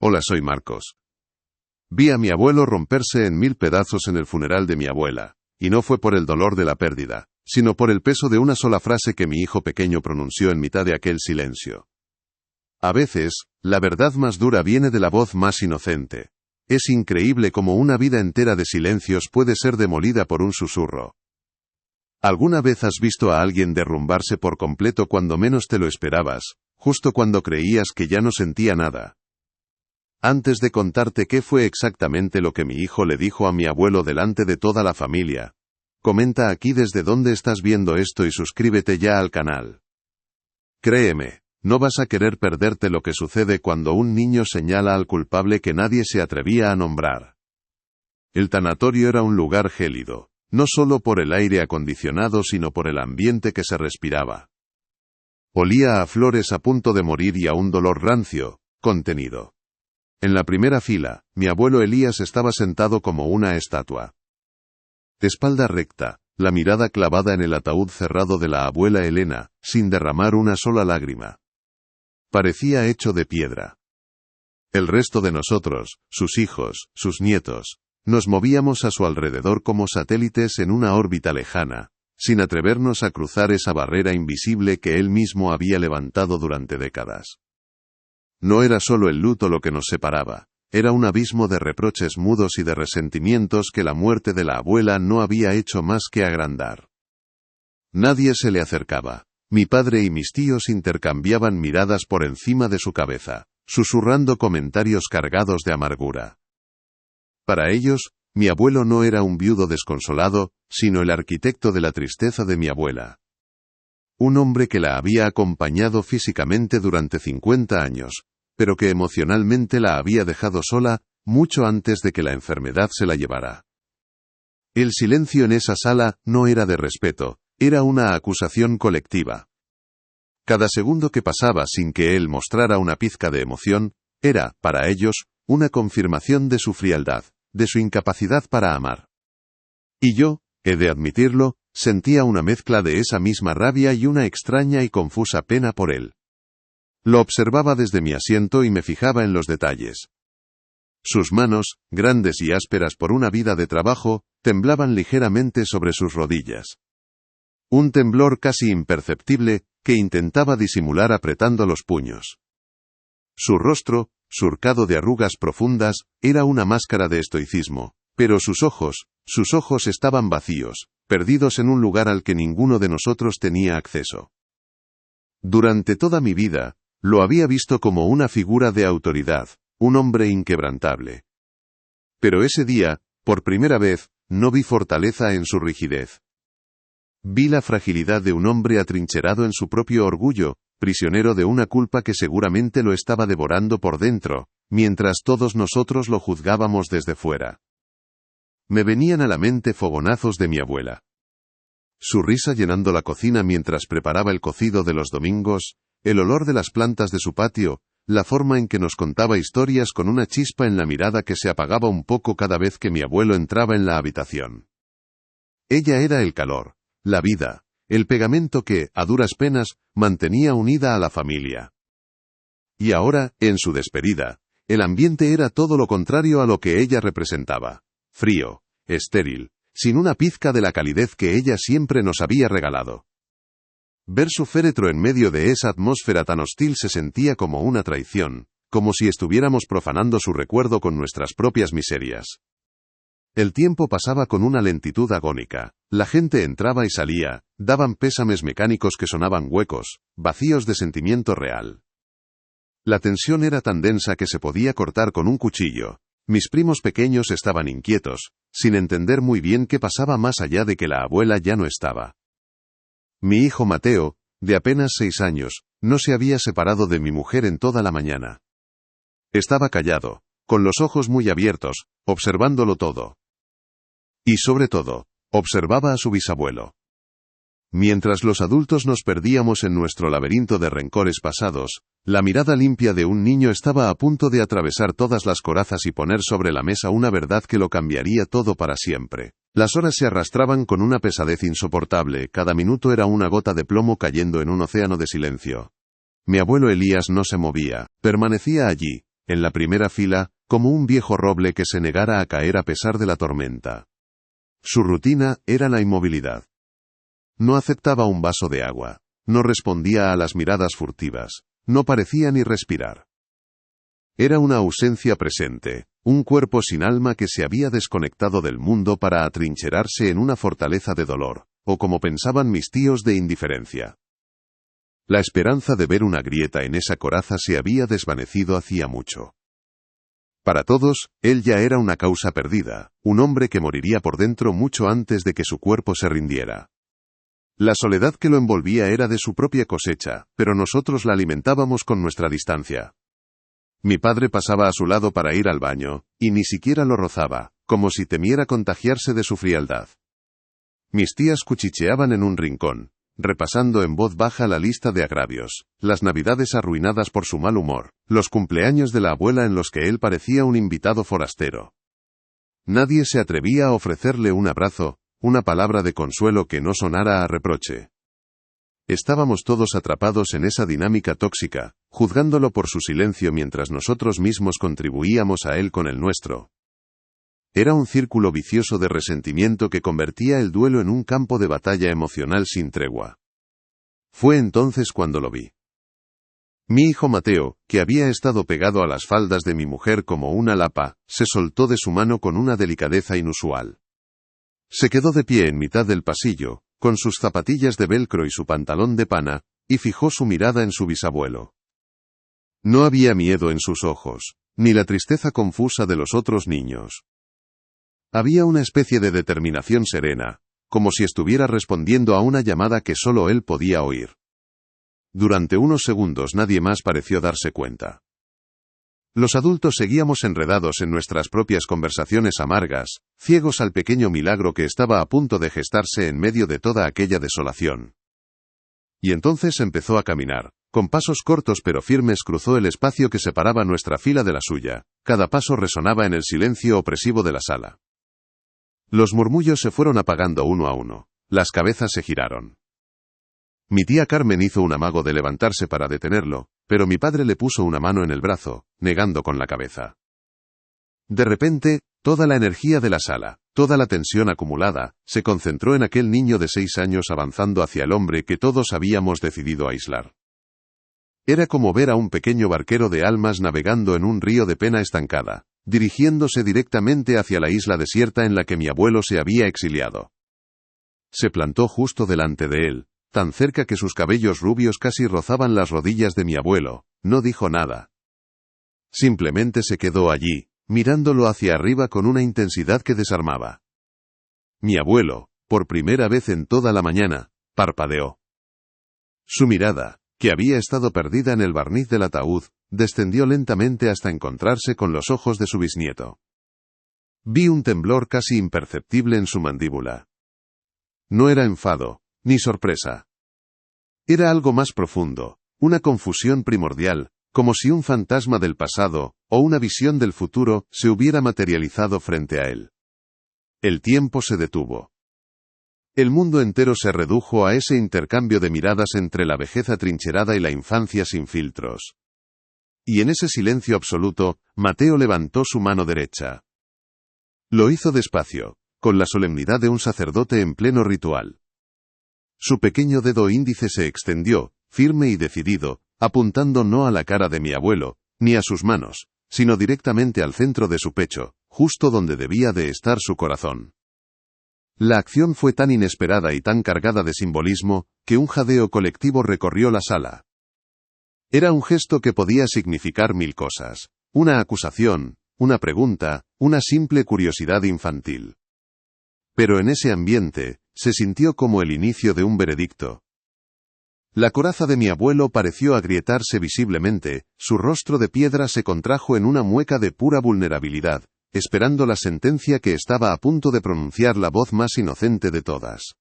Hola, soy Marcos. Vi a mi abuelo romperse en 1000 pedazos en el funeral de mi abuela, y no fue por el dolor de la pérdida, sino por el peso de una sola frase que mi hijo pequeño pronunció en mitad de aquel silencio. A veces, la verdad más dura viene de la voz más inocente. Es increíble cómo una vida entera de silencios puede ser demolida por un susurro. ¿Alguna vez has visto a alguien derrumbarse por completo cuando menos te lo esperabas, justo cuando creías que ya no sentía nada? Antes de contarte qué fue exactamente lo que mi hijo le dijo a mi abuelo delante de toda la familia, comenta aquí desde dónde estás viendo esto y suscríbete ya al canal. Créeme, no vas a querer perderte lo que sucede cuando un niño señala al culpable que nadie se atrevía a nombrar. El tanatorio era un lugar gélido, no solo por el aire acondicionado sino por el ambiente que se respiraba. Olía a flores a punto de morir y a un dolor rancio, contenido. En la primera fila, mi abuelo Elías estaba sentado como una estatua. De espalda recta, la mirada clavada en el ataúd cerrado de la abuela Elena, sin derramar una sola lágrima. Parecía hecho de piedra. El resto de nosotros, sus hijos, sus nietos, nos movíamos a su alrededor como satélites en una órbita lejana, sin atrevernos a cruzar esa barrera invisible que él mismo había levantado durante décadas. No era solo el luto lo que nos separaba, era un abismo de reproches mudos y de resentimientos que la muerte de la abuela no había hecho más que agrandar. Nadie se le acercaba. Mi padre y mis tíos intercambiaban miradas por encima de su cabeza, susurrando comentarios cargados de amargura. Para ellos, mi abuelo no era un viudo desconsolado, sino el arquitecto de la tristeza de mi abuela. Un hombre que la había acompañado físicamente durante 50 años, pero que emocionalmente la había dejado sola, mucho antes de que la enfermedad se la llevara. El silencio en esa sala no era de respeto, era una acusación colectiva. Cada segundo que pasaba sin que él mostrara una pizca de emoción, era, para ellos, una confirmación de su frialdad, de su incapacidad para amar. Y yo, he de admitirlo, sentía una mezcla de esa misma rabia y una extraña y confusa pena por él. Lo observaba desde mi asiento y me fijaba en los detalles. Sus manos, grandes y ásperas por una vida de trabajo, temblaban ligeramente sobre sus rodillas. Un temblor casi imperceptible, que intentaba disimular apretando los puños. Su rostro, surcado de arrugas profundas, era una máscara de estoicismo, pero sus ojos estaban vacíos, perdidos en un lugar al que ninguno de nosotros tenía acceso. Durante toda mi vida, lo había visto como una figura de autoridad, un hombre inquebrantable. Pero ese día, por primera vez, no vi fortaleza en su rigidez. Vi la fragilidad de un hombre atrincherado en su propio orgullo, prisionero de una culpa que seguramente lo estaba devorando por dentro, mientras todos nosotros lo juzgábamos desde fuera. Me venían a la mente fogonazos de mi abuela. Su risa llenando la cocina mientras preparaba el cocido de los domingos, el olor de las plantas de su patio, la forma en que nos contaba historias con una chispa en la mirada que se apagaba un poco cada vez que mi abuelo entraba en la habitación. Ella era el calor, la vida, el pegamento que, a duras penas, mantenía unida a la familia. Y ahora, en su despedida, el ambiente era todo lo contrario a lo que ella representaba. Frío, estéril, sin una pizca de la calidez que ella siempre nos había regalado. Ver su féretro en medio de esa atmósfera tan hostil se sentía como una traición, como si estuviéramos profanando su recuerdo con nuestras propias miserias. El tiempo pasaba con una lentitud agónica, la gente entraba y salía, daban pésames mecánicos que sonaban huecos, vacíos de sentimiento real. La tensión era tan densa que se podía cortar con un cuchillo. Mis primos pequeños estaban inquietos, sin entender muy bien qué pasaba más allá de que la abuela ya no estaba. Mi hijo Mateo, de apenas 6 años, no se había separado de mi mujer en toda la mañana. Estaba callado, con los ojos muy abiertos, observándolo todo. Y sobre todo, observaba a su bisabuelo. Mientras los adultos nos perdíamos en nuestro laberinto de rencores pasados, la mirada limpia de un niño estaba a punto de atravesar todas las corazas y poner sobre la mesa una verdad que lo cambiaría todo para siempre. Las horas se arrastraban con una pesadez insoportable, cada minuto era una gota de plomo cayendo en un océano de silencio. Mi abuelo Elías no se movía, permanecía allí, en la primera fila, como un viejo roble que se negara a caer a pesar de la tormenta. Su rutina era la inmovilidad. No aceptaba un vaso de agua, no respondía a las miradas furtivas, no parecía ni respirar. Era una ausencia presente, un cuerpo sin alma que se había desconectado del mundo para atrincherarse en una fortaleza de dolor, o como pensaban mis tíos, de indiferencia. La esperanza de ver una grieta en esa coraza se había desvanecido hacía mucho. Para todos, él ya era una causa perdida, un hombre que moriría por dentro mucho antes de que su cuerpo se rindiera. La soledad que lo envolvía era de su propia cosecha, pero nosotros la alimentábamos con nuestra distancia. Mi padre pasaba a su lado para ir al baño, y ni siquiera lo rozaba, como si temiera contagiarse de su frialdad. Mis tías cuchicheaban en un rincón, repasando en voz baja la lista de agravios, las navidades arruinadas por su mal humor, los cumpleaños de la abuela en los que él parecía un invitado forastero. Nadie se atrevía a ofrecerle un abrazo, una palabra de consuelo que no sonara a reproche. Estábamos todos atrapados en esa dinámica tóxica, juzgándolo por su silencio mientras nosotros mismos contribuíamos a él con el nuestro. Era un círculo vicioso de resentimiento que convertía el duelo en un campo de batalla emocional sin tregua. Fue entonces cuando lo vi. Mi hijo Mateo, que había estado pegado a las faldas de mi mujer como una lapa, se soltó de su mano con una delicadeza inusual. Se quedó de pie en mitad del pasillo, con sus zapatillas de velcro y su pantalón de pana, y fijó su mirada en su bisabuelo. No había miedo en sus ojos, ni la tristeza confusa de los otros niños. Había una especie de determinación serena, como si estuviera respondiendo a una llamada que solo él podía oír. Durante unos segundos nadie más pareció darse cuenta. Los adultos seguíamos enredados en nuestras propias conversaciones amargas, ciegos al pequeño milagro que estaba a punto de gestarse en medio de toda aquella desolación. Y entonces empezó a caminar. Con pasos cortos pero firmes cruzó el espacio que separaba nuestra fila de la suya. Cada paso resonaba en el silencio opresivo de la sala. Los murmullos se fueron apagando uno a uno. Las cabezas se giraron. Mi tía Carmen hizo un amago de levantarse para detenerlo, pero mi padre le puso una mano en el brazo, negando con la cabeza. De repente, toda la energía de la sala, toda la tensión acumulada, se concentró en aquel niño de 6 años avanzando hacia el hombre que todos habíamos decidido aislar. Era como ver a un pequeño barquero de almas navegando en un río de pena estancada, dirigiéndose directamente hacia la isla desierta en la que mi abuelo se había exiliado. Se plantó justo delante de él, tan cerca que sus cabellos rubios casi rozaban las rodillas de mi abuelo. No dijo nada. Simplemente se quedó allí, mirándolo hacia arriba con una intensidad que desarmaba. Mi abuelo, por primera vez en toda la mañana, parpadeó. Su mirada, que había estado perdida en el barniz del ataúd, descendió lentamente hasta encontrarse con los ojos de su bisnieto. Vi un temblor casi imperceptible en su mandíbula. No era enfado, ni sorpresa. Era algo más profundo, una confusión primordial, como si un fantasma del pasado, o una visión del futuro, se hubiera materializado frente a él. El tiempo se detuvo. El mundo entero se redujo a ese intercambio de miradas entre la vejez atrincherada y la infancia sin filtros. Y en ese silencio absoluto, Mateo levantó su mano derecha. Lo hizo despacio, con la solemnidad de un sacerdote en pleno ritual. Su pequeño dedo índice se extendió, firme y decidido, apuntando no a la cara de mi abuelo, ni a sus manos, sino directamente al centro de su pecho, justo donde debía de estar su corazón. La acción fue tan inesperada y tan cargada de simbolismo, que un jadeo colectivo recorrió la sala. Era un gesto que podía significar 1000 cosas, una acusación, una pregunta, una simple curiosidad infantil. Pero en ese ambiente, se sintió como el inicio de un veredicto. La coraza de mi abuelo pareció agrietarse visiblemente, su rostro de piedra se contrajo en una mueca de pura vulnerabilidad, esperando la sentencia que estaba a punto de pronunciar la voz más inocente de todas.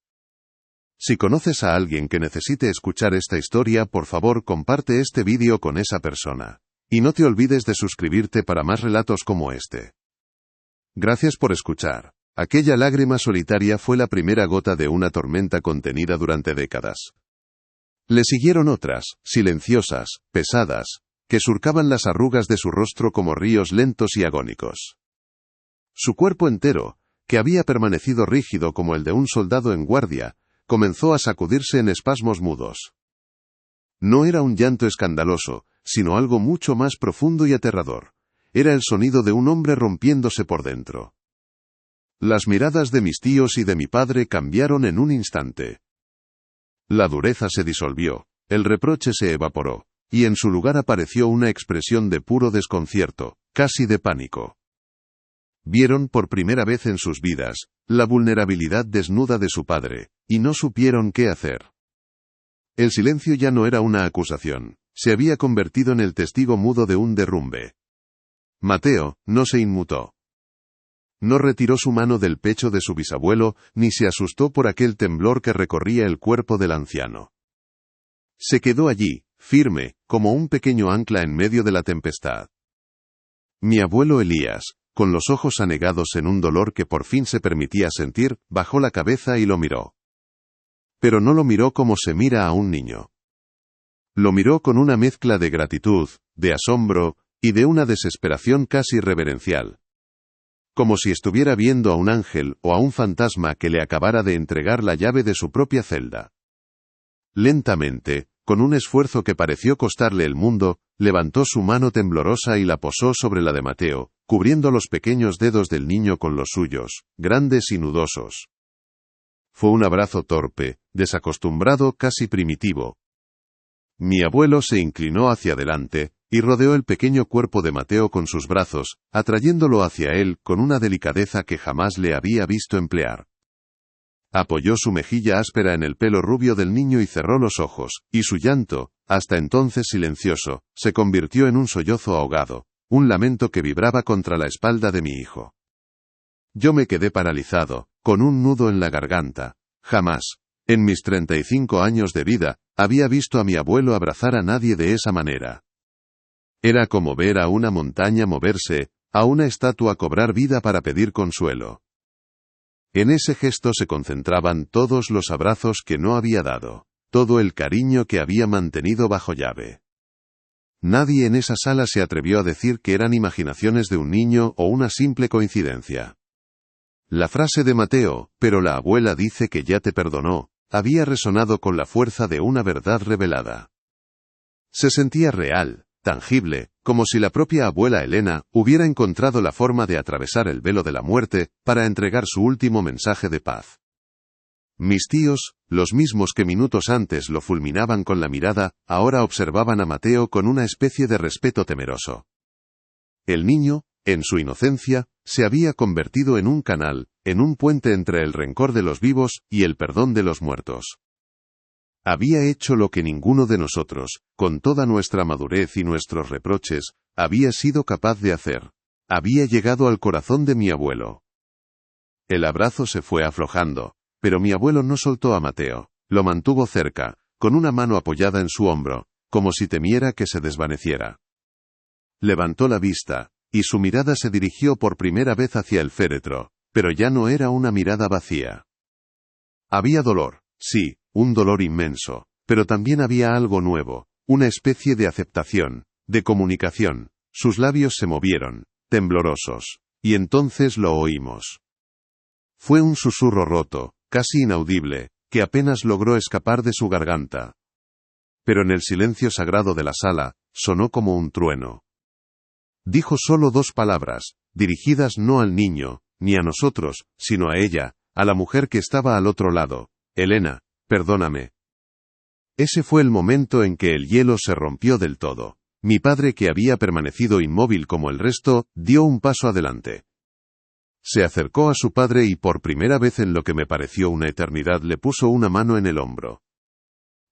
Si conoces a alguien que necesite escuchar esta historia, por favor comparte este vídeo con esa persona. Y no te olvides de suscribirte para más relatos como este. Gracias por escuchar. Aquella lágrima solitaria fue la primera gota de una tormenta contenida durante décadas. Le siguieron otras, silenciosas, pesadas, que surcaban las arrugas de su rostro como ríos lentos y agónicos. Su cuerpo entero, que había permanecido rígido como el de un soldado en guardia, comenzó a sacudirse en espasmos mudos. No era un llanto escandaloso, sino algo mucho más profundo y aterrador. Era el sonido de un hombre rompiéndose por dentro. Las miradas de mis tíos y de mi padre cambiaron en un instante. La dureza se disolvió, el reproche se evaporó, y en su lugar apareció una expresión de puro desconcierto, casi de pánico. Vieron por primera vez en sus vidas la vulnerabilidad desnuda de su padre, y no supieron qué hacer. El silencio ya no era una acusación, se había convertido en el testigo mudo de un derrumbe. Mateo no se inmutó. No retiró su mano del pecho de su bisabuelo, ni se asustó por aquel temblor que recorría el cuerpo del anciano. Se quedó allí, firme, como un pequeño ancla en medio de la tempestad. Mi abuelo Elías, con los ojos anegados en un dolor que por fin se permitía sentir, bajó la cabeza y lo miró. Pero no lo miró como se mira a un niño. Lo miró con una mezcla de gratitud, de asombro, y de una desesperación casi reverencial. Como si estuviera viendo a un ángel o a un fantasma que le acabara de entregar la llave de su propia celda. Lentamente, con un esfuerzo que pareció costarle el mundo, levantó su mano temblorosa y la posó sobre la de Mateo, cubriendo los pequeños dedos del niño con los suyos, grandes y nudosos. Fue un abrazo torpe, desacostumbrado, casi primitivo. Mi abuelo se inclinó hacia adelante, y rodeó el pequeño cuerpo de Mateo con sus brazos, atrayéndolo hacia él con una delicadeza que jamás le había visto emplear. Apoyó su mejilla áspera en el pelo rubio del niño y cerró los ojos, y su llanto, hasta entonces silencioso, se convirtió en un sollozo ahogado, un lamento que vibraba contra la espalda de mi hijo. Yo me quedé paralizado, con un nudo en la garganta. Jamás, en mis 35 años de vida, había visto a mi abuelo abrazar a nadie de esa manera. Era como ver a una montaña moverse, a una estatua cobrar vida para pedir consuelo. En ese gesto se concentraban todos los abrazos que no había dado, todo el cariño que había mantenido bajo llave. Nadie en esa sala se atrevió a decir que eran imaginaciones de un niño o una simple coincidencia. La frase de Mateo, pero la abuela dice que ya te perdonó, había resonado con la fuerza de una verdad revelada. Se sentía real, tangible, como si la propia abuela Elena hubiera encontrado la forma de atravesar el velo de la muerte para entregar su último mensaje de paz. Mis tíos, los mismos que minutos antes lo fulminaban con la mirada, ahora observaban a Mateo con una especie de respeto temeroso. El niño, en su inocencia, se había convertido en un canal, en un puente entre el rencor de los vivos y el perdón de los muertos. Había hecho lo que ninguno de nosotros, con toda nuestra madurez y nuestros reproches, había sido capaz de hacer. Había llegado al corazón de mi abuelo. El abrazo se fue aflojando, pero mi abuelo no soltó a Mateo, lo mantuvo cerca, con una mano apoyada en su hombro, como si temiera que se desvaneciera. Levantó la vista, y su mirada se dirigió por primera vez hacia el féretro, pero ya no era una mirada vacía. Había dolor, sí, un dolor inmenso, pero también había algo nuevo, una especie de aceptación, de comunicación. Sus labios se movieron, temblorosos, y entonces lo oímos. Fue un susurro roto, casi inaudible, que apenas logró escapar de su garganta. Pero en el silencio sagrado de la sala, sonó como un trueno. Dijo solo 2 palabras, dirigidas no al niño, ni a nosotros, sino a ella, a la mujer que estaba al otro lado: Elena, perdóname. Ese fue el momento en que el hielo se rompió del todo. Mi padre, que había permanecido inmóvil como el resto, dio un paso adelante. Se acercó a su padre y por primera vez en lo que me pareció una eternidad le puso una mano en el hombro.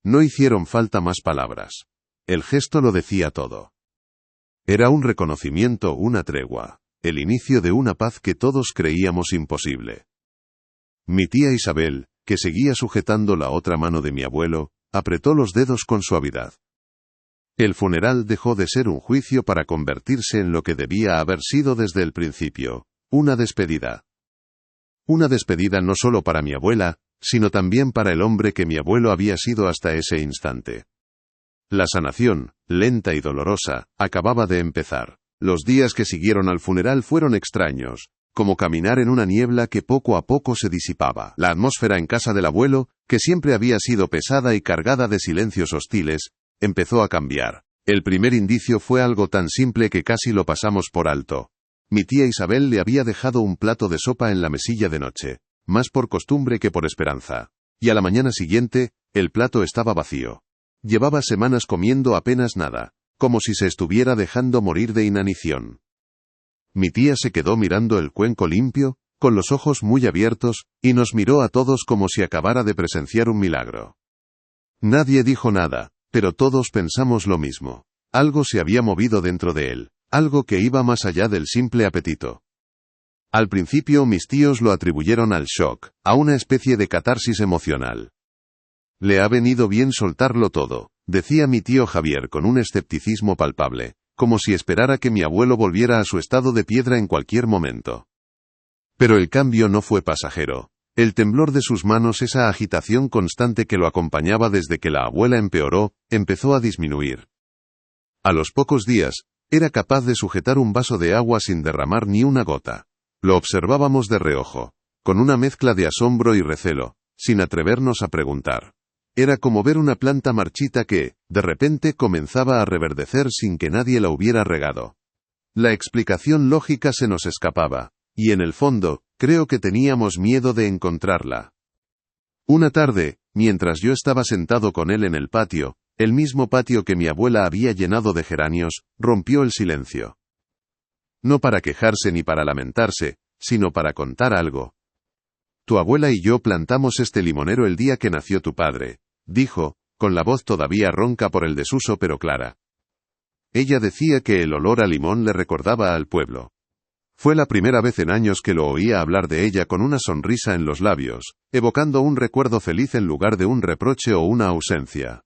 No hicieron falta más palabras. El gesto lo decía todo. Era un reconocimiento, una tregua, el inicio de una paz que todos creíamos imposible. Mi tía Isabel, que seguía sujetando la otra mano de mi abuelo, apretó los dedos con suavidad. El funeral dejó de ser un juicio para convertirse en lo que debía haber sido desde el principio, una despedida. Una despedida no solo para mi abuela, sino también para el hombre que mi abuelo había sido hasta ese instante. La sanación, lenta y dolorosa, acababa de empezar. Los días que siguieron al funeral fueron extraños, como caminar en una niebla que poco a poco se disipaba. La atmósfera en casa del abuelo, que siempre había sido pesada y cargada de silencios hostiles, empezó a cambiar. El primer indicio fue algo tan simple que casi lo pasamos por alto. Mi tía Isabel le había dejado un plato de sopa en la mesilla de noche, más por costumbre que por esperanza. Y a la mañana siguiente, el plato estaba vacío. Llevaba semanas comiendo apenas nada, como si se estuviera dejando morir de inanición. Mi tía se quedó mirando el cuenco limpio, con los ojos muy abiertos, y nos miró a todos como si acabara de presenciar un milagro. Nadie dijo nada, pero todos pensamos lo mismo. Algo se había movido dentro de él, algo que iba más allá del simple apetito. Al principio mis tíos lo atribuyeron al shock, a una especie de catarsis emocional. Le ha venido bien soltarlo todo, decía mi tío Javier con un escepticismo palpable, como si esperara que mi abuelo volviera a su estado de piedra en cualquier momento. Pero el cambio no fue pasajero. El temblor de sus manos, esa agitación constante que lo acompañaba desde que la abuela empeoró, empezó a disminuir. A los pocos días, era capaz de sujetar un vaso de agua sin derramar ni una gota. Lo observábamos de reojo, con una mezcla de asombro y recelo, sin atrevernos a preguntar. Era como ver una planta marchita que, de repente, comenzaba a reverdecer sin que nadie la hubiera regado. La explicación lógica se nos escapaba, y en el fondo, creo que teníamos miedo de encontrarla. Una tarde, mientras yo estaba sentado con él en el patio, el mismo patio que mi abuela había llenado de geranios, rompió el silencio. No para quejarse ni para lamentarse, sino para contar algo. Tu abuela y yo plantamos este limonero el día que nació tu padre, dijo, con la voz todavía ronca por el desuso pero clara. Ella decía que el olor a limón le recordaba al pueblo. Fue la primera vez en años que lo oía hablar de ella con una sonrisa en los labios, evocando un recuerdo feliz en lugar de un reproche o una ausencia.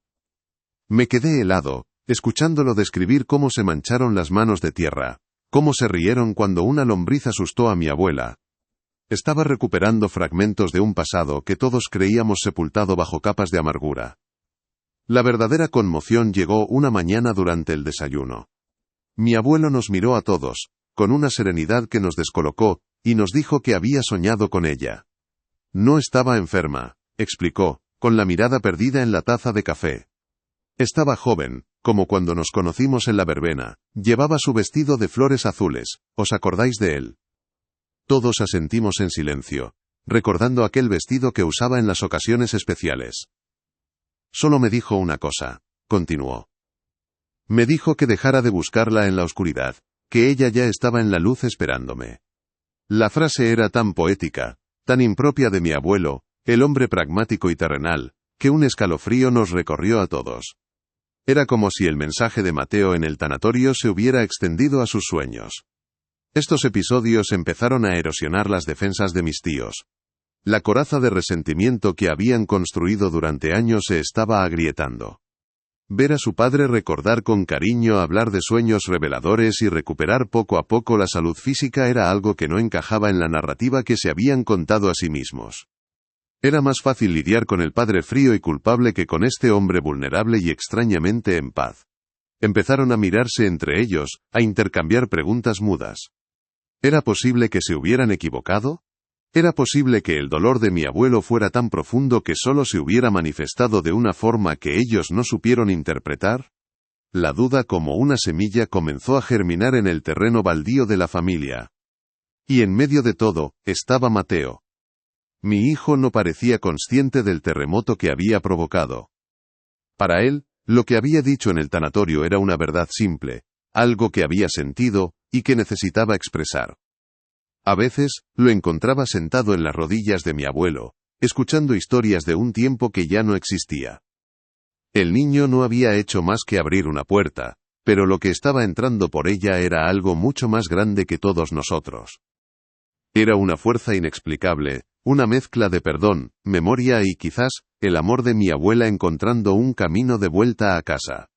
Me quedé helado, escuchándolo describir cómo se mancharon las manos de tierra, cómo se rieron cuando una lombriz asustó a mi abuela. Estaba recuperando fragmentos de un pasado que todos creíamos sepultado bajo capas de amargura. La verdadera conmoción llegó una mañana durante el desayuno. Mi abuelo nos miró a todos, con una serenidad que nos descolocó, y nos dijo que había soñado con ella. No estaba enferma, explicó, con la mirada perdida en la taza de café. Estaba joven, como cuando nos conocimos en la verbena, llevaba su vestido de flores azules, ¿os acordáis de él? Todos asentimos en silencio, recordando aquel vestido que usaba en las ocasiones especiales. Solo me dijo una cosa, continuó. Me dijo que dejara de buscarla en la oscuridad, que ella ya estaba en la luz esperándome. La frase era tan poética, tan impropia de mi abuelo, el hombre pragmático y terrenal, que un escalofrío nos recorrió a todos. Era como si el mensaje de Mateo en el tanatorio se hubiera extendido a sus sueños. Estos episodios empezaron a erosionar las defensas de mis tíos. La coraza de resentimiento que habían construido durante años se estaba agrietando. Ver a su padre recordar con cariño, hablar de sueños reveladores y recuperar poco a poco la salud física era algo que no encajaba en la narrativa que se habían contado a sí mismos. Era más fácil lidiar con el padre frío y culpable que con este hombre vulnerable y extrañamente en paz. Empezaron a mirarse entre ellos, a intercambiar preguntas mudas. ¿Era posible que se hubieran equivocado? ¿Era posible que el dolor de mi abuelo fuera tan profundo que solo se hubiera manifestado de una forma que ellos no supieron interpretar? La duda como una semilla comenzó a germinar en el terreno baldío de la familia. Y en medio de todo, estaba Mateo. Mi hijo no parecía consciente del terremoto que había provocado. Para él, lo que había dicho en el tanatorio era una verdad simple, algo que había sentido, y que necesitaba expresar. A veces, lo encontraba sentado en las rodillas de mi abuelo, escuchando historias de un tiempo que ya no existía. El niño no había hecho más que abrir una puerta, pero lo que estaba entrando por ella era algo mucho más grande que todos nosotros. Era una fuerza inexplicable, una mezcla de perdón, memoria y quizás, el amor de mi abuela encontrando un camino de vuelta a casa.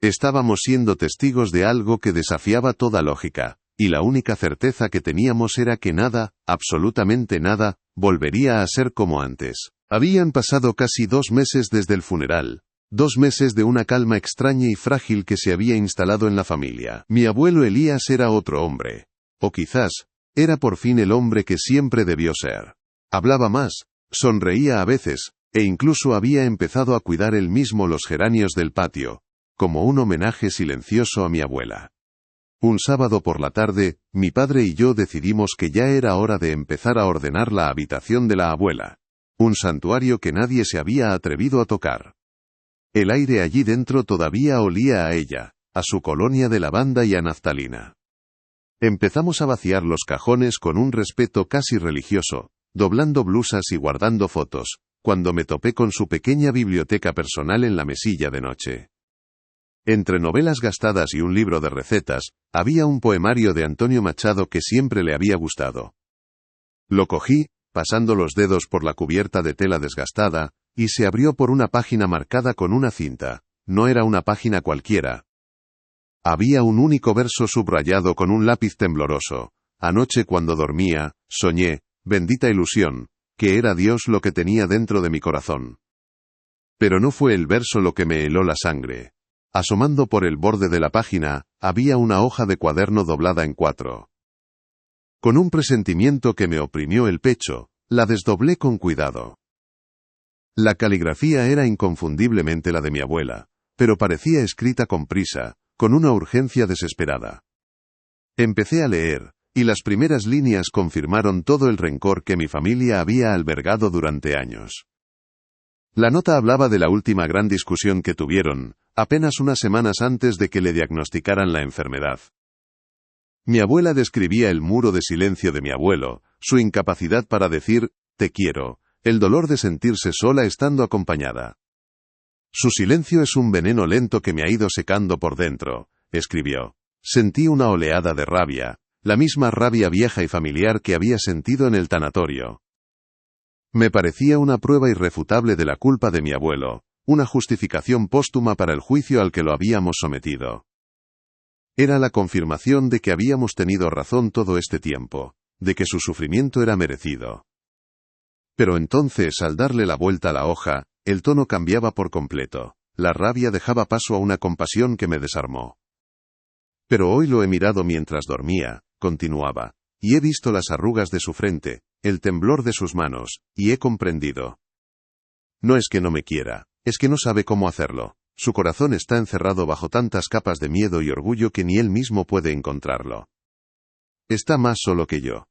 Estábamos siendo testigos de algo que desafiaba toda lógica, y la única certeza que teníamos era que nada, absolutamente nada, volvería a ser como antes. Habían pasado casi 2 meses desde el funeral, 2 meses de una calma extraña y frágil que se había instalado en la familia. Mi abuelo Elías era otro hombre. O quizás, era por fin el hombre que siempre debió ser. Hablaba más, sonreía a veces, e incluso había empezado a cuidar él mismo los geranios del patio, como un homenaje silencioso a mi abuela. Un sábado por la tarde, mi padre y yo decidimos que ya era hora de empezar a ordenar la habitación de la abuela, un santuario que nadie se había atrevido a tocar. El aire allí dentro todavía olía a ella, a su colonia de lavanda y a naftalina. Empezamos a vaciar los cajones con un respeto casi religioso, doblando blusas y guardando fotos, cuando me topé con su pequeña biblioteca personal en la mesilla de noche. Entre novelas gastadas y un libro de recetas, había un poemario de Antonio Machado que siempre le había gustado. Lo cogí, pasando los dedos por la cubierta de tela desgastada, y se abrió por una página marcada con una cinta. No era una página cualquiera. Había un único verso subrayado con un lápiz tembloroso. Anoche cuando dormía, soñé, bendita ilusión, que era Dios lo que tenía dentro de mi corazón. Pero no fue el verso lo que me heló la sangre. Asomando por el borde de la página, había una hoja de cuaderno doblada en 4. Con un presentimiento que me oprimió el pecho, la desdoblé con cuidado. La caligrafía era inconfundiblemente la de mi abuela, pero parecía escrita con prisa, con una urgencia desesperada. Empecé a leer, y las primeras líneas confirmaron todo el rencor que mi familia había albergado durante años. La nota hablaba de la última gran discusión que tuvieron, apenas unas semanas antes de que le diagnosticaran la enfermedad. Mi abuela describía el muro de silencio de mi abuelo, su incapacidad para decir, te quiero, el dolor de sentirse sola estando acompañada. Su silencio es un veneno lento que me ha ido secando por dentro, escribió. Sentí una oleada de rabia, la misma rabia vieja y familiar que había sentido en el tanatorio. Me parecía una prueba irrefutable de la culpa de mi abuelo, una justificación póstuma para el juicio al que lo habíamos sometido. Era la confirmación de que habíamos tenido razón todo este tiempo, de que su sufrimiento era merecido. Pero entonces, al darle la vuelta a la hoja, el tono cambiaba por completo. La rabia dejaba paso a una compasión que me desarmó. Pero hoy lo he mirado mientras dormía, continuaba, y he visto las arrugas de su frente, el temblor de sus manos, y he comprendido. No es que no me quiera, es que no sabe cómo hacerlo. Su corazón está encerrado bajo tantas capas de miedo y orgullo que ni él mismo puede encontrarlo. Está más solo que yo.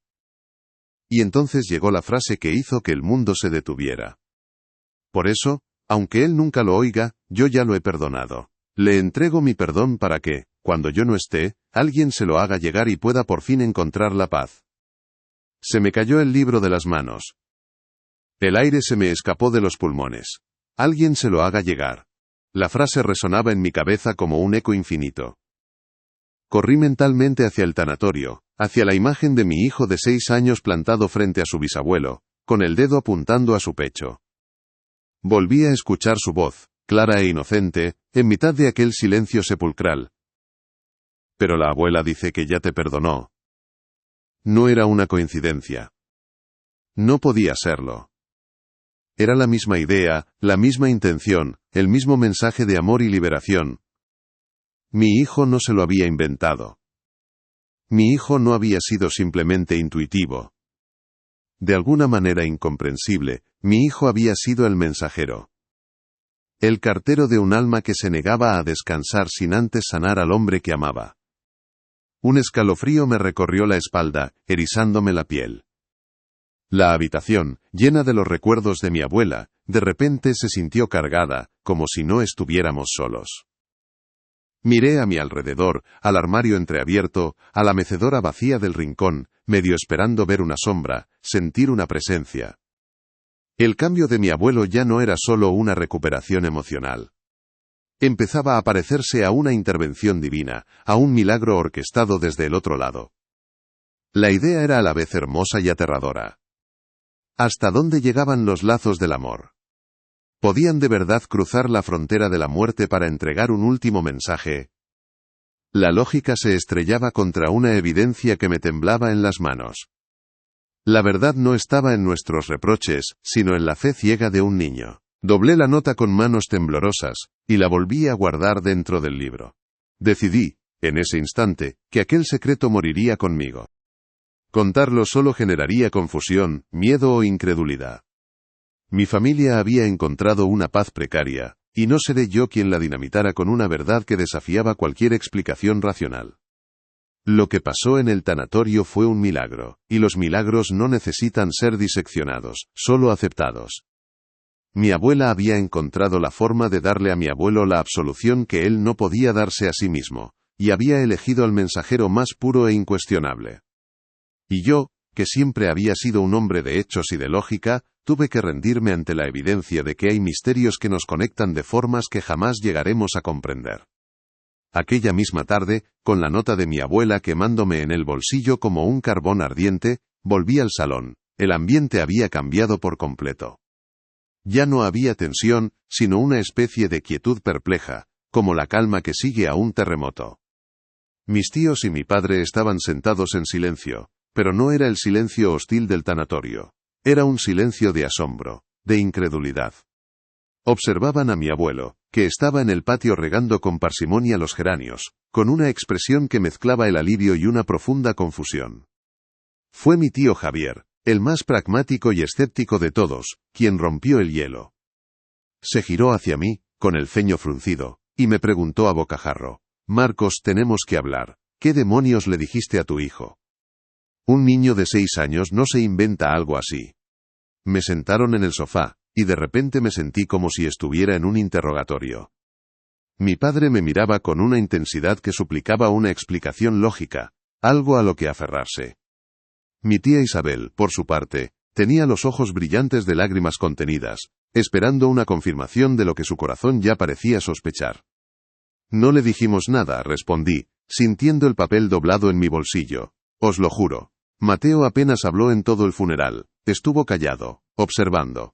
Y entonces llegó la frase que hizo que el mundo se detuviera. Por eso, aunque él nunca lo oiga, yo ya lo he perdonado. Le entrego mi perdón para que, cuando yo no esté, alguien se lo haga llegar y pueda por fin encontrar la paz. Se me cayó el libro de las manos. El aire se me escapó de los pulmones. Alguien se lo haga llegar. La frase resonaba en mi cabeza como un eco infinito. Corrí mentalmente hacia el tanatorio, hacia la imagen de mi hijo de 6 años plantado frente a su bisabuelo, con el dedo apuntando a su pecho. Volví a escuchar su voz, clara e inocente, en mitad de aquel silencio sepulcral. Pero la abuela dice que ya te perdonó. No era una coincidencia. No podía serlo. Era la misma idea, la misma intención, el mismo mensaje de amor y liberación. Mi hijo no se lo había inventado. Mi hijo no había sido simplemente intuitivo. De alguna manera incomprensible, mi hijo había sido el mensajero. El cartero de un alma que se negaba a descansar sin antes sanar al hombre que amaba. Un escalofrío me recorrió la espalda, erizándome la piel. La habitación, llena de los recuerdos de mi abuela, de repente se sintió cargada, como si no estuviéramos solos. Miré a mi alrededor, al armario entreabierto, a la mecedora vacía del rincón, medio esperando ver una sombra, sentir una presencia. El cambio de mi abuelo ya no era solo una recuperación emocional. Empezaba a parecerse a una intervención divina, a un milagro orquestado desde el otro lado. La idea era a la vez hermosa y aterradora. ¿Hasta dónde llegaban los lazos del amor? ¿Podían de verdad cruzar la frontera de la muerte para entregar un último mensaje? La lógica se estrellaba contra una evidencia que me temblaba en las manos. La verdad no estaba en nuestros reproches, sino en la fe ciega de un niño. Doblé la nota con manos temblorosas, y la volví a guardar dentro del libro. Decidí, en ese instante, que aquel secreto moriría conmigo. Contarlo solo generaría confusión, miedo o incredulidad. Mi familia había encontrado una paz precaria, y no seré yo quien la dinamitara con una verdad que desafiaba cualquier explicación racional. Lo que pasó en el tanatorio fue un milagro, y los milagros no necesitan ser diseccionados, solo aceptados. Mi abuela había encontrado la forma de darle a mi abuelo la absolución que él no podía darse a sí mismo, y había elegido al mensajero más puro e incuestionable. Y yo, que siempre había sido un hombre de hechos y de lógica, tuve que rendirme ante la evidencia de que hay misterios que nos conectan de formas que jamás llegaremos a comprender. Aquella misma tarde, con la nota de mi abuela quemándome en el bolsillo como un carbón ardiente, volví al salón. El ambiente había cambiado por completo. Ya no había tensión, sino una especie de quietud perpleja, como la calma que sigue a un terremoto. Mis tíos y mi padre estaban sentados en silencio, pero no era el silencio hostil del tanatorio. Era un silencio de asombro, de incredulidad. Observaban a mi abuelo, que estaba en el patio regando con parsimonia los geranios, con una expresión que mezclaba el alivio y una profunda confusión. Fue mi tío Javier, el más pragmático y escéptico de todos, quien rompió el hielo. Se giró hacia mí, con el ceño fruncido, y me preguntó a bocajarro: «Marcos, tenemos que hablar. ¿Qué demonios le dijiste a tu hijo? Un niño de 6 años no se inventa algo así». Me sentaron en el sofá, y de repente me sentí como si estuviera en un interrogatorio. Mi padre me miraba con una intensidad que suplicaba una explicación lógica, algo a lo que aferrarse. Mi tía Isabel, por su parte, tenía los ojos brillantes de lágrimas contenidas, esperando una confirmación de lo que su corazón ya parecía sospechar. No le dijimos nada, respondí, sintiendo el papel doblado en mi bolsillo. Os lo juro. Mateo apenas habló en todo el funeral, estuvo callado, observando.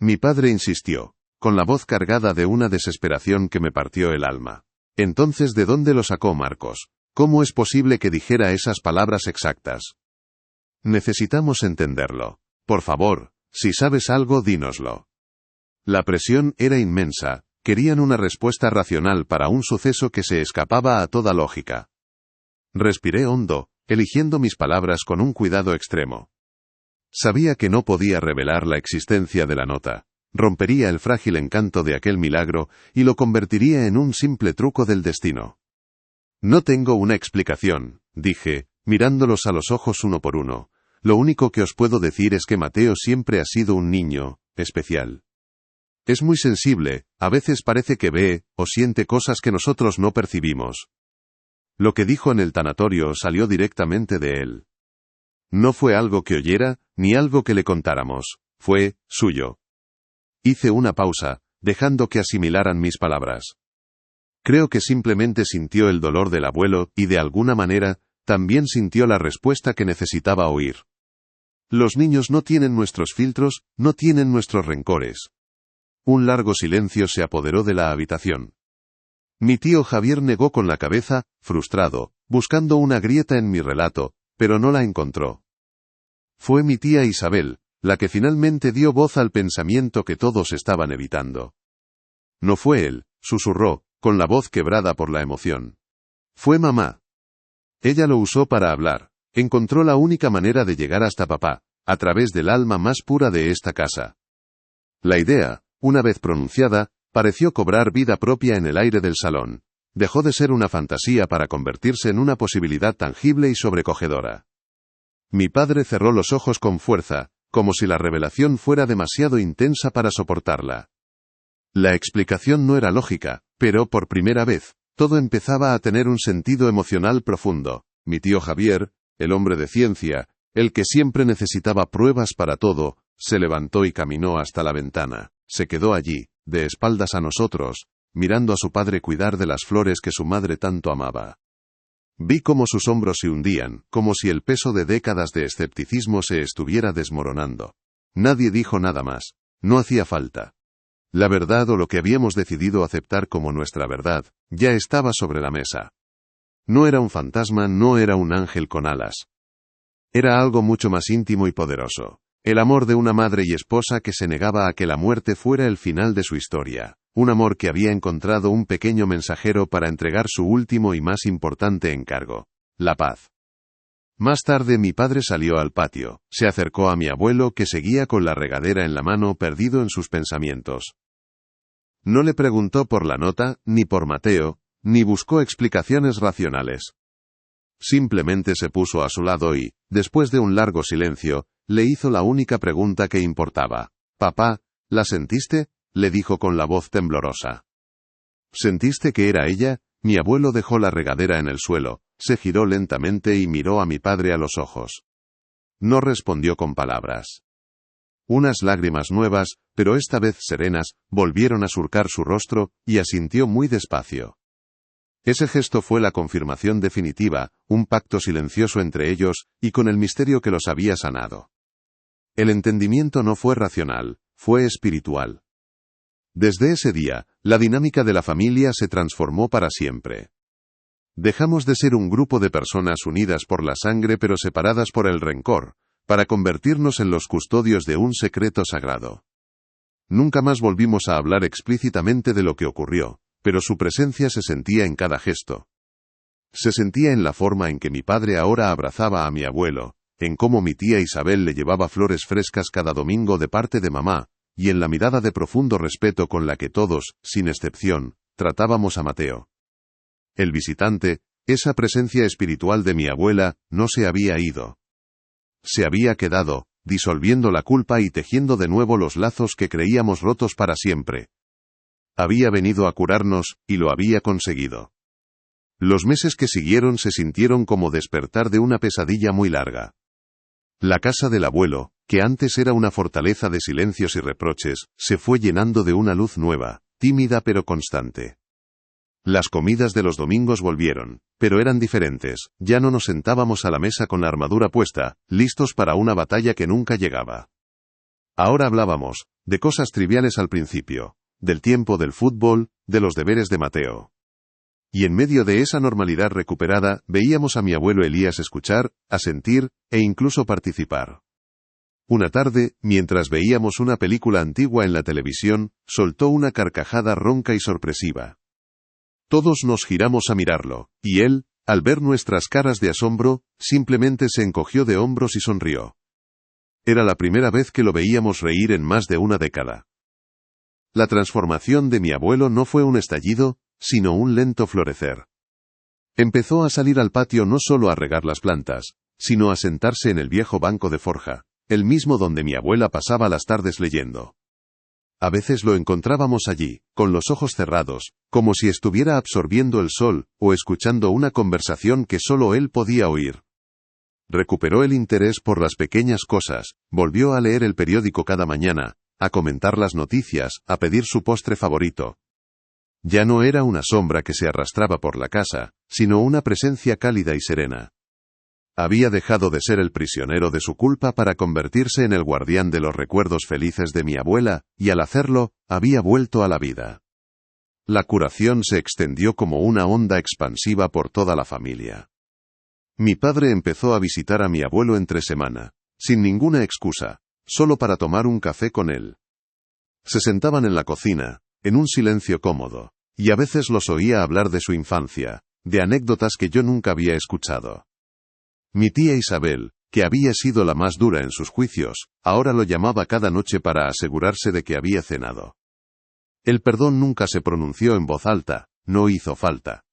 Mi padre insistió, con la voz cargada de una desesperación que me partió el alma. Entonces, ¿de dónde lo sacó Marcos? ¿Cómo es posible que dijera esas palabras exactas? Necesitamos entenderlo. Por favor, si sabes algo, dínoslo. La presión era inmensa, querían una respuesta racional para un suceso que se escapaba a toda lógica. Respiré hondo, eligiendo mis palabras con un cuidado extremo. Sabía que no podía revelar la existencia de la nota. Rompería el frágil encanto de aquel milagro y lo convertiría en un simple truco del destino. No tengo una explicación, dije, mirándolos a los ojos uno por uno. Lo único que os puedo decir es que Mateo siempre ha sido un niño especial. Es muy sensible, a veces parece que ve o siente cosas que nosotros no percibimos. Lo que dijo en el tanatorio salió directamente de él. No fue algo que oyera, ni algo que le contáramos, fue suyo. Hice una pausa, dejando que asimilaran mis palabras. Creo que simplemente sintió el dolor del abuelo, y de alguna manera, también sintió la respuesta que necesitaba oír. Los niños no tienen nuestros filtros, no tienen nuestros rencores. Un largo silencio se apoderó de la habitación. Mi tío Javier negó con la cabeza, frustrado, buscando una grieta en mi relato, pero no la encontró. Fue mi tía Isabel, la que finalmente dio voz al pensamiento que todos estaban evitando. No fue él, susurró, con la voz quebrada por la emoción. Fue mamá. Ella lo usó para hablar, encontró la única manera de llegar hasta papá, a través del alma más pura de esta casa. La idea, una vez pronunciada, pareció cobrar vida propia en el aire del salón. Dejó de ser una fantasía para convertirse en una posibilidad tangible y sobrecogedora. Mi padre cerró los ojos con fuerza, como si la revelación fuera demasiado intensa para soportarla. La explicación no era lógica, pero por primera vez, todo empezaba a tener un sentido emocional profundo. Mi tío Javier, el hombre de ciencia, el que siempre necesitaba pruebas para todo, se levantó y caminó hasta la ventana. Se quedó allí, de espaldas a nosotros, mirando a su padre cuidar de las flores que su madre tanto amaba. Vi cómo sus hombros se hundían, como si el peso de décadas de escepticismo se estuviera desmoronando. Nadie dijo nada más. No hacía falta. La verdad, o lo que habíamos decidido aceptar como nuestra verdad, ya estaba sobre la mesa. No era un fantasma, no era un ángel con alas. Era algo mucho más íntimo y poderoso. El amor de una madre y esposa que se negaba a que la muerte fuera el final de su historia. Un amor que había encontrado un pequeño mensajero para entregar su último y más importante encargo: la paz. Más tarde mi padre salió al patio, se acercó a mi abuelo que seguía con la regadera en la mano perdido en sus pensamientos. No le preguntó por la nota, ni por Mateo, ni buscó explicaciones racionales. Simplemente se puso a su lado y, después de un largo silencio, le hizo la única pregunta que importaba. «Papá, ¿la sentiste?», le dijo con la voz temblorosa. «¿Sentiste que era ella?». Mi abuelo dejó la regadera en el suelo, se giró lentamente y miró a mi padre a los ojos. No respondió con palabras. Unas lágrimas nuevas, pero esta vez serenas, volvieron a surcar su rostro, y asintió muy despacio. Ese gesto fue la confirmación definitiva, un pacto silencioso entre ellos, y con el misterio que los había sanado. El entendimiento no fue racional, fue espiritual. Desde ese día, la dinámica de la familia se transformó para siempre. Dejamos de ser un grupo de personas unidas por la sangre pero separadas por el rencor, para convertirnos en los custodios de un secreto sagrado. Nunca más volvimos a hablar explícitamente de lo que ocurrió, pero su presencia se sentía en cada gesto. Se sentía en la forma en que mi padre ahora abrazaba a mi abuelo, en cómo mi tía Isabel le llevaba flores frescas cada domingo de parte de mamá, y en la mirada de profundo respeto con la que todos, sin excepción, tratábamos a Mateo. El visitante, esa presencia espiritual de mi abuela, no se había ido. Se había quedado, disolviendo la culpa y tejiendo de nuevo los lazos que creíamos rotos para siempre. Había venido a curarnos, y lo había conseguido. Los meses que siguieron se sintieron como despertar de una pesadilla muy larga. La casa del abuelo, que antes era una fortaleza de silencios y reproches, se fue llenando de una luz nueva, tímida pero constante. Las comidas de los domingos volvieron, pero eran diferentes, ya no nos sentábamos a la mesa con la armadura puesta, listos para una batalla que nunca llegaba. Ahora hablábamos, de cosas triviales al principio, del tiempo del fútbol, de los deberes de Mateo. Y en medio de esa normalidad recuperada, veíamos a mi abuelo Elías escuchar, asentir, e incluso participar. Una tarde, mientras veíamos una película antigua en la televisión, soltó una carcajada ronca y sorpresiva. Todos nos giramos a mirarlo, y él, al ver nuestras caras de asombro, simplemente se encogió de hombros y sonrió. Era la primera vez que lo veíamos reír en más de una década. La transformación de mi abuelo no fue un estallido, sino un lento florecer. Empezó a salir al patio no solo a regar las plantas, sino a sentarse en el viejo banco de forja, el mismo donde mi abuela pasaba las tardes leyendo. A veces lo encontrábamos allí, con los ojos cerrados, como si estuviera absorbiendo el sol, o escuchando una conversación que solo él podía oír. Recuperó el interés por las pequeñas cosas, volvió a leer el periódico cada mañana, a comentar las noticias, a pedir su postre favorito. Ya no era una sombra que se arrastraba por la casa, sino una presencia cálida y serena. Había dejado de ser el prisionero de su culpa para convertirse en el guardián de los recuerdos felices de mi abuela, y al hacerlo, había vuelto a la vida. La curación se extendió como una onda expansiva por toda la familia. Mi padre empezó a visitar a mi abuelo entre semana, sin ninguna excusa, solo para tomar un café con él. Se sentaban en la cocina, en un silencio cómodo, y a veces los oía hablar de su infancia, de anécdotas que yo nunca había escuchado. Mi tía Isabel, que había sido la más dura en sus juicios, ahora lo llamaba cada noche para asegurarse de que había cenado. El perdón nunca se pronunció en voz alta, no hizo falta.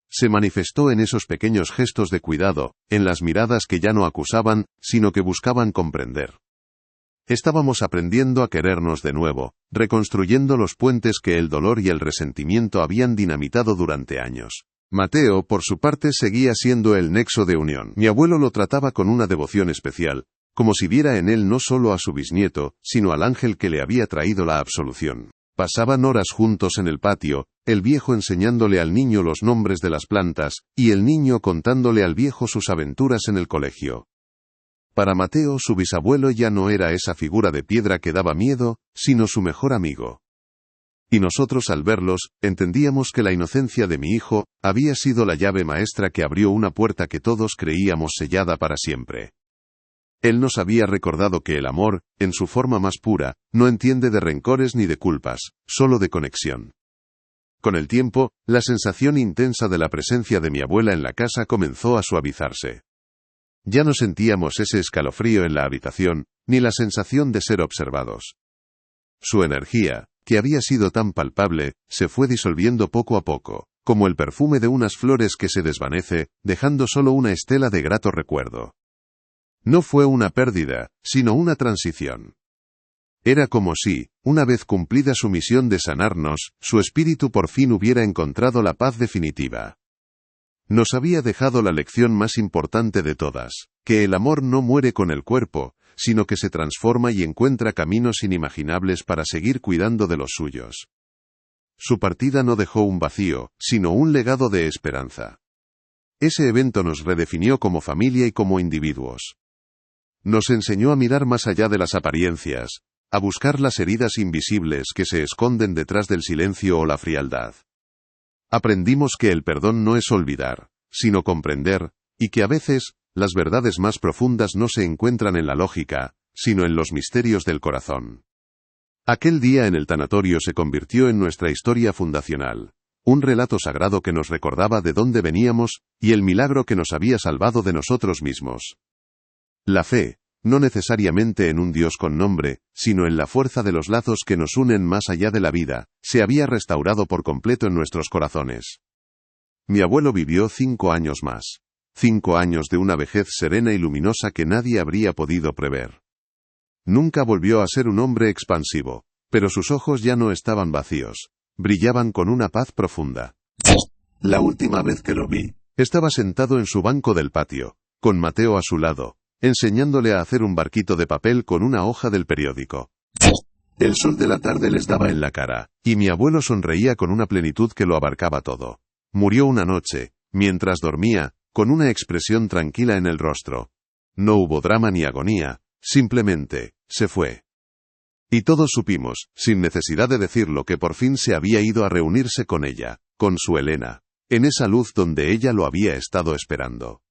Se manifestó en esos pequeños gestos de cuidado, en las miradas que ya no acusaban, sino que buscaban comprender. Estábamos aprendiendo a querernos de nuevo, reconstruyendo los puentes que el dolor y el resentimiento habían dinamitado durante años. Mateo, por su parte, seguía siendo el nexo de unión. Mi abuelo lo trataba con una devoción especial, como si viera en él no solo a su bisnieto, sino al ángel que le había traído la absolución. Pasaban horas juntos en el patio, el viejo enseñándole al niño los nombres de las plantas, y el niño contándole al viejo sus aventuras en el colegio. Para Mateo, su bisabuelo ya no era esa figura de piedra que daba miedo, sino su mejor amigo. Y nosotros al verlos, entendíamos que la inocencia de mi hijo había sido la llave maestra que abrió una puerta que todos creíamos sellada para siempre. Él nos había recordado que el amor, en su forma más pura, no entiende de rencores ni de culpas, solo de conexión. Con el tiempo, la sensación intensa de la presencia de mi abuela en la casa comenzó a suavizarse. Ya no sentíamos ese escalofrío en la habitación, ni la sensación de ser observados. Su energía, que había sido tan palpable, se fue disolviendo poco a poco, como el perfume de unas flores que se desvanece, dejando solo una estela de grato recuerdo. No fue una pérdida, sino una transición. Era como si, una vez cumplida su misión de sanarnos, su espíritu por fin hubiera encontrado la paz definitiva. Nos había dejado la lección más importante de todas, que el amor no muere con el cuerpo, sino que se transforma y encuentra caminos inimaginables para seguir cuidando de los suyos. Su partida no dejó un vacío, sino un legado de esperanza. Ese evento nos redefinió como familia y como individuos. Nos enseñó a mirar más allá de las apariencias, a buscar las heridas invisibles que se esconden detrás del silencio o la frialdad. Aprendimos que el perdón no es olvidar, sino comprender, y que a veces, las verdades más profundas no se encuentran en la lógica, sino en los misterios del corazón. Aquel día en el tanatorio se convirtió en nuestra historia fundacional, un relato sagrado que nos recordaba de dónde veníamos, y el milagro que nos había salvado de nosotros mismos. La fe, no necesariamente en un Dios con nombre, sino en la fuerza de los lazos que nos unen más allá de la vida, se había restaurado por completo en nuestros corazones. Mi abuelo vivió 5 años más. 5 años de una vejez serena y luminosa que nadie habría podido prever. Nunca volvió a ser un hombre expansivo, pero sus ojos ya no estaban vacíos, brillaban con una paz profunda. La última vez que lo vi, estaba sentado en su banco del patio, con Mateo a su lado, enseñándole a hacer un barquito de papel con una hoja del periódico. El sol de la tarde les daba en la cara, y mi abuelo sonreía con una plenitud que lo abarcaba todo. Murió una noche, mientras dormía, con una expresión tranquila en el rostro. No hubo drama ni agonía, simplemente, se fue. Y todos supimos, sin necesidad de decirlo, que por fin se había ido a reunirse con ella, con su Elena, en esa luz donde ella lo había estado esperando.